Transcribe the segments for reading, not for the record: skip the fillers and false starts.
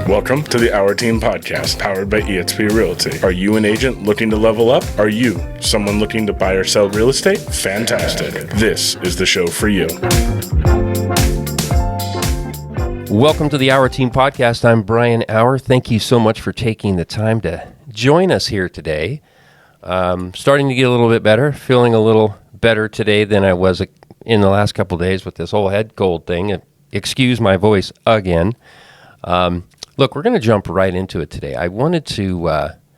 Welcome to the Our Team podcast, powered by eXp Realty. Are you an agent looking to level up? Are you someone looking to buy or sell real estate? Fantastic. This is the show for you. Welcome to the Our Team podcast. I'm Brian Our. Thank you so much for taking the time to join us here today. Starting to get a little bit better, feeling a little better today than I was in the last couple of days with this whole head cold thing. Excuse my voice again. Look, we're going to jump right into it today. I wanted to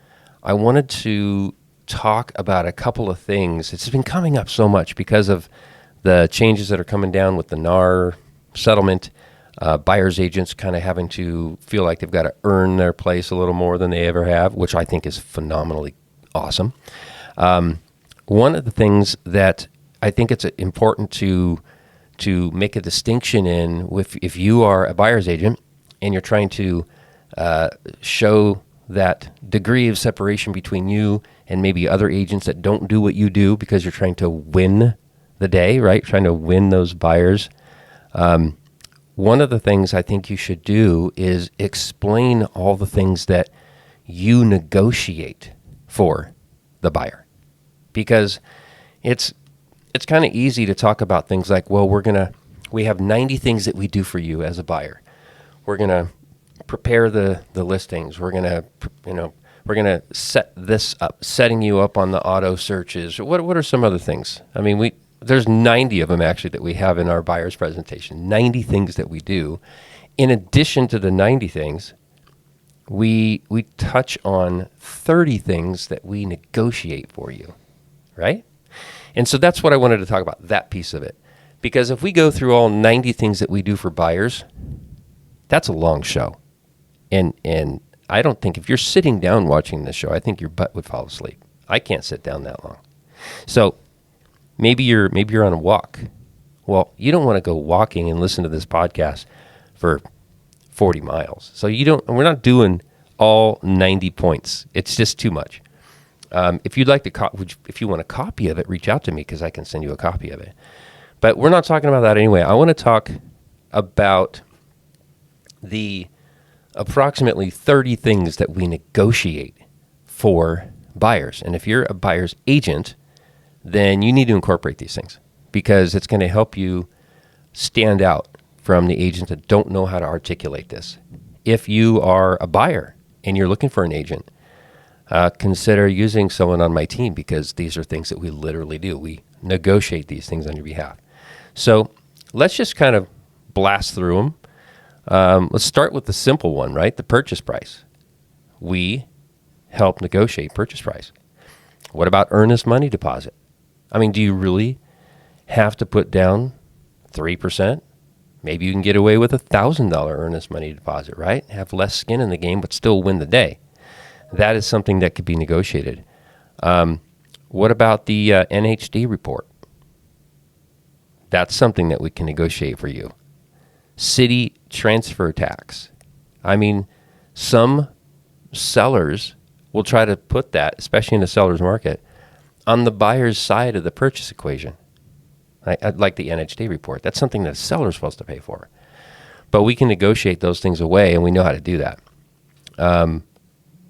talk about a couple of things. It's been coming up so much because of the changes that are coming down with the NAR settlement. Buyers agents kind of having to feel like they've got to earn their place a little more than they ever have, which I think is phenomenally awesome. One of the things that I think it's important to make a distinction in if you are a buyer's agent and you're trying to show that degree of separation between you and maybe other agents that don't do what you do because you're trying to win the day, right? Trying to win those buyers. One of the things I think you should do is explain all the things that you negotiate for the buyer. Because it's kind of easy to talk about things like, well, we have 90 things that we do for you as a buyer. We're going to prepare the listings. We're going to set this up, setting you up on the auto searches. What are some other things? I mean, there's 90 of them actually that we have in our buyer's presentation, 90 things that we do. In addition to the 90 things, we touch on 30 things that we negotiate for you, right? And so that's what I wanted to talk about, that piece of it. Because if we go through all 90 things that we do for buyers, that's a long show. And I don't think if you're sitting down watching this show, I think your butt would fall asleep. I can't sit down that long. So maybe you're on a walk. Well, you don't want to go walking and listen to this podcast for 40 miles. So we're not doing all 90 points. It's just too much. If you'd like to, if you want a copy of it, reach out to me because I can send you a copy of it. But we're not talking about that anyway. I want to talk about the approximately 30 things that we negotiate for buyers. And if you're a buyer's agent, then you need to incorporate these things because it's going to help you stand out from the agents that don't know how to articulate this. If you are a buyer and you're looking for an agent, consider using someone on my team because these are things that we literally do. We negotiate these things on your behalf. So let's just kind of blast through them. Let's start with the simple one, right? The purchase price. We help negotiate purchase price. What about earnest money deposit? I mean, do you really have to put down 3%? Maybe you can get away with $1,000 earnest money deposit, right? Have less skin in the game, but still win the day. That is something that could be negotiated. What about the NHD report? That's something that we can negotiate for you. City transfer tax. I mean, some sellers will try to put that, especially in the seller's market, on the buyer's side of the purchase equation. Like the NHD report. That's something that a seller's supposed to pay for. But we can negotiate those things away, and we know how to do that.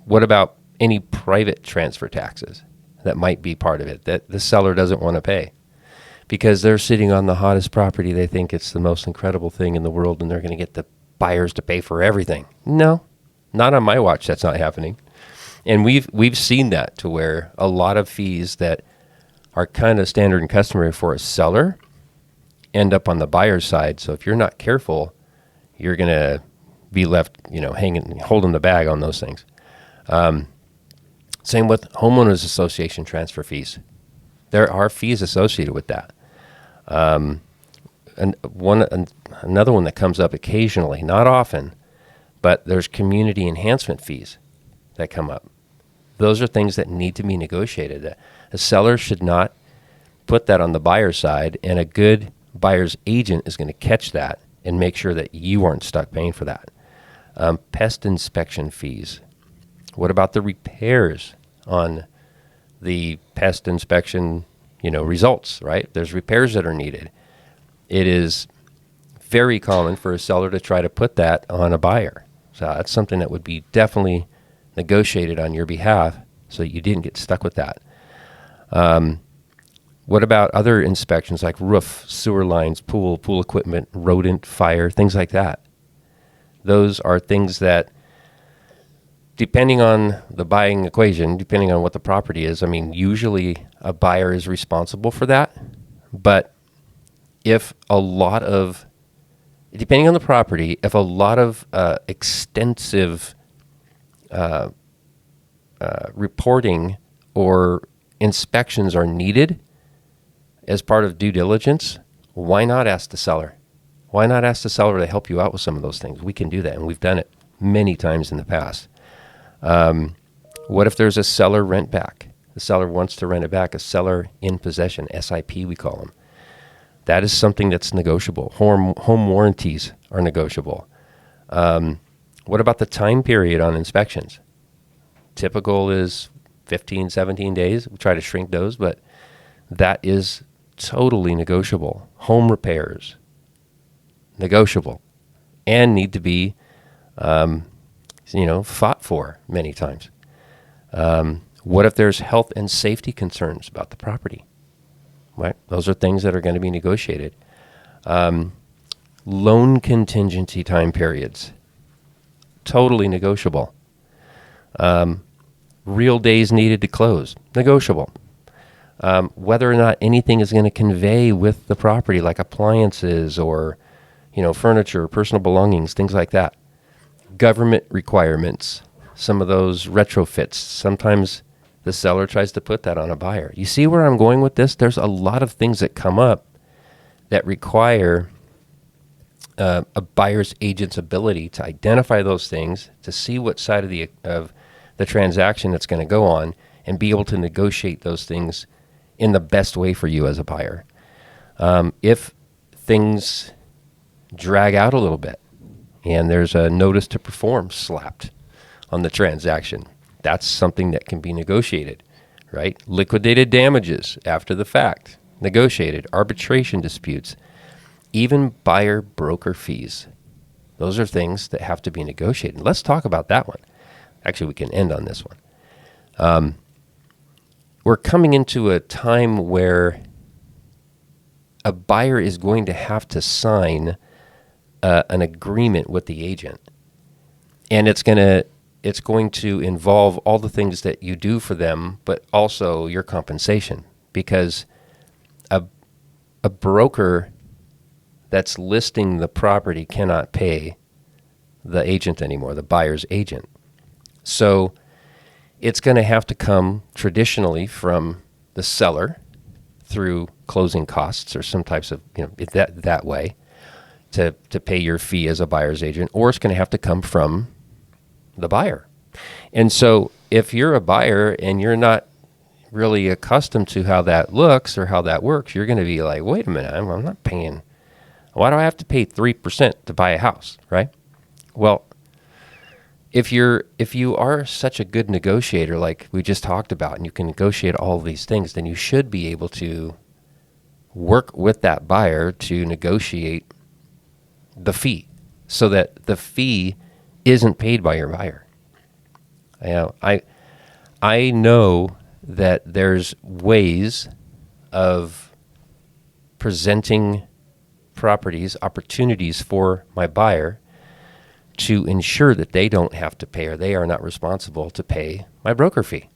What about any private transfer taxes that might be part of it that the seller doesn't want to pay? Because they're sitting on the hottest property. They think it's the most incredible thing in the world, and they're going to get the buyers to pay for everything. No, not on my watch. That's not happening. And we've seen that to where a lot of fees that are kind of standard and customary for a seller end up on the buyer's side. So if you're not careful, you're going to be left, hanging, holding the bag on those things. Same with homeowners association transfer fees. There are fees associated with that. Another one that comes up occasionally, not often, but there's community enhancement fees that come up. Those are things that need to be negotiated. A seller should not put that on the buyer's side, and a good buyer's agent is going to catch that and make sure that you aren't stuck paying for that. Pest inspection fees. What about the repairs on the pest inspection, results, right? There's repairs that are needed. It is very common for a seller to try to put that on a buyer. So that's something that would be definitely negotiated on your behalf so that you didn't get stuck with that. What about other inspections like roof, sewer lines, pool equipment, rodent, fire, things like that? Those are things that, depending on the buying equation, depending on what the property is, I mean, usually a buyer is responsible for that. But if a lot of, depending on the property, if a lot of extensive reporting or inspections are needed as part of due diligence, why not ask the seller? Why not ask the seller to help you out with some of those things? We can do that, and we've done it many times in the past. What if there's a seller rent back? The seller wants to rent it back, a seller in possession, SIP we call them. That is something that's negotiable. Home warranties are negotiable. What about the time period on inspections? Typical is 15, 17 days. We try to shrink those, but that is totally negotiable. Home repairs, negotiable, and need to be, fought for many times. What if there's health and safety concerns about the property? Right, those are things that are going to be negotiated. Loan contingency time periods, totally negotiable. Real days needed to close, negotiable. Whether or not anything is going to convey with the property, like appliances or, furniture, personal belongings, things like that. Government requirements, some of those retrofits. Sometimes the seller tries to put that on a buyer. You see where I'm going with this? There's a lot of things that come up that require a buyer's agent's ability to identify those things, to see what side of the transaction that's going to go on, and be able to negotiate those things in the best way for you as a buyer. If things drag out a little bit and there's a notice to perform slapped on the transaction, that's something that can be negotiated, right? Liquidated damages after the fact, negotiated. Arbitration disputes, even buyer broker fees. Those are things that have to be negotiated. Let's talk about that one. Actually, we can end on this one. We're coming into a time where a buyer is going to have to sign an agreement with the agent, and it's going to involve all the things that you do for them, but also your compensation, because a broker that's listing the property cannot pay the agent anymore, the buyer's agent. So it's going to have to come traditionally from the seller through closing costs or some types of, that way to pay your fee as a buyer's agent, or it's going to have to come from the buyer. And so if you're a buyer and you're not really accustomed to how that looks or how that works, you're going to be like, wait a minute, I'm not paying. Why do I have to pay 3% to buy a house, right? Well, if you are such a good negotiator like we just talked about, and you can negotiate all of these things, then you should be able to work with that buyer to negotiate the fee so that the fee isn't paid by your buyer. I know that there's ways of presenting properties, opportunities for my buyer to ensure that they don't have to pay, or they are not responsible to pay my broker fee.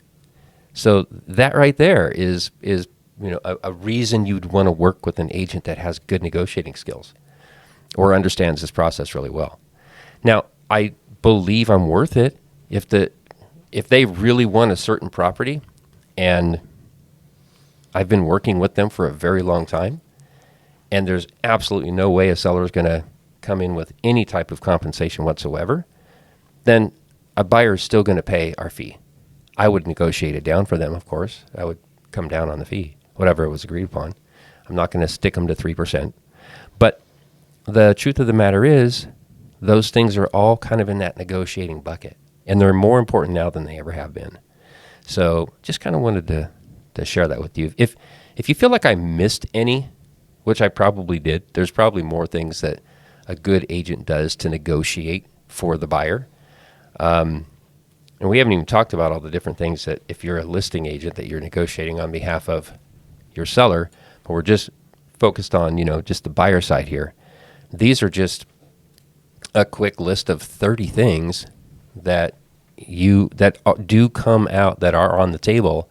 So that right there is a reason you'd want to work with an agent that has good negotiating skills or understands this process really well. Now, I believe I'm worth it if they really want a certain property, and I've been working with them for a very long time, and there's absolutely no way a seller is going to come in with any type of compensation whatsoever, then a buyer is still going to pay our fee. I would negotiate it down for them, of course. I would come down on the fee, whatever it was agreed upon. I'm not going to stick them to 3%. But the truth of the matter is, those things are all kind of in that negotiating bucket, and they're more important now than they ever have been. So just kind of wanted to share that with you. If you feel like I missed any, which I probably did, there's probably more things that a good agent does to negotiate for the buyer. And we haven't even talked about all the different things that if you're a listing agent that you're negotiating on behalf of your seller, but we're just focused on, just the buyer side here. These are just a quick list of 30 things that do come out that are on the table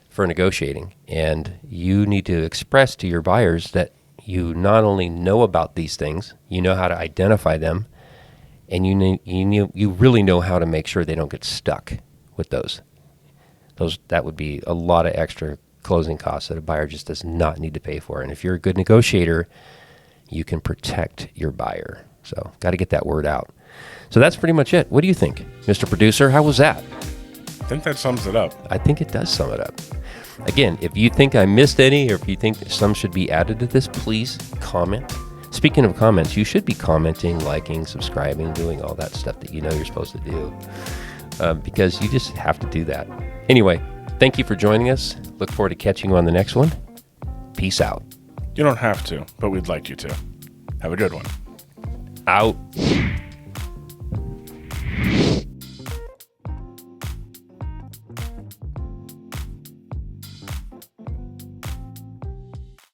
for negotiating. And you need to express to your buyers that you not only know about these things, you know how to identify them, and you really know how to make sure they don't get stuck with those. That would be a lot of extra closing costs that a buyer just does not need to pay for. And if you're a good negotiator, you can protect your buyer. So got to get that word out. So that's pretty much it. What do you think, Mr. Producer? How was that? I think that sums it up. I think it does sum it up. Again, if you think I missed any, or if you think some should be added to this, please comment. Speaking of comments, you should be commenting, liking, subscribing, doing all that stuff that you know you're supposed to do, because you just have to do that. Anyway, thank you for joining us. Look forward to catching you on the next one. Peace out. You don't have to, but we'd like you to. Have a good one. Out.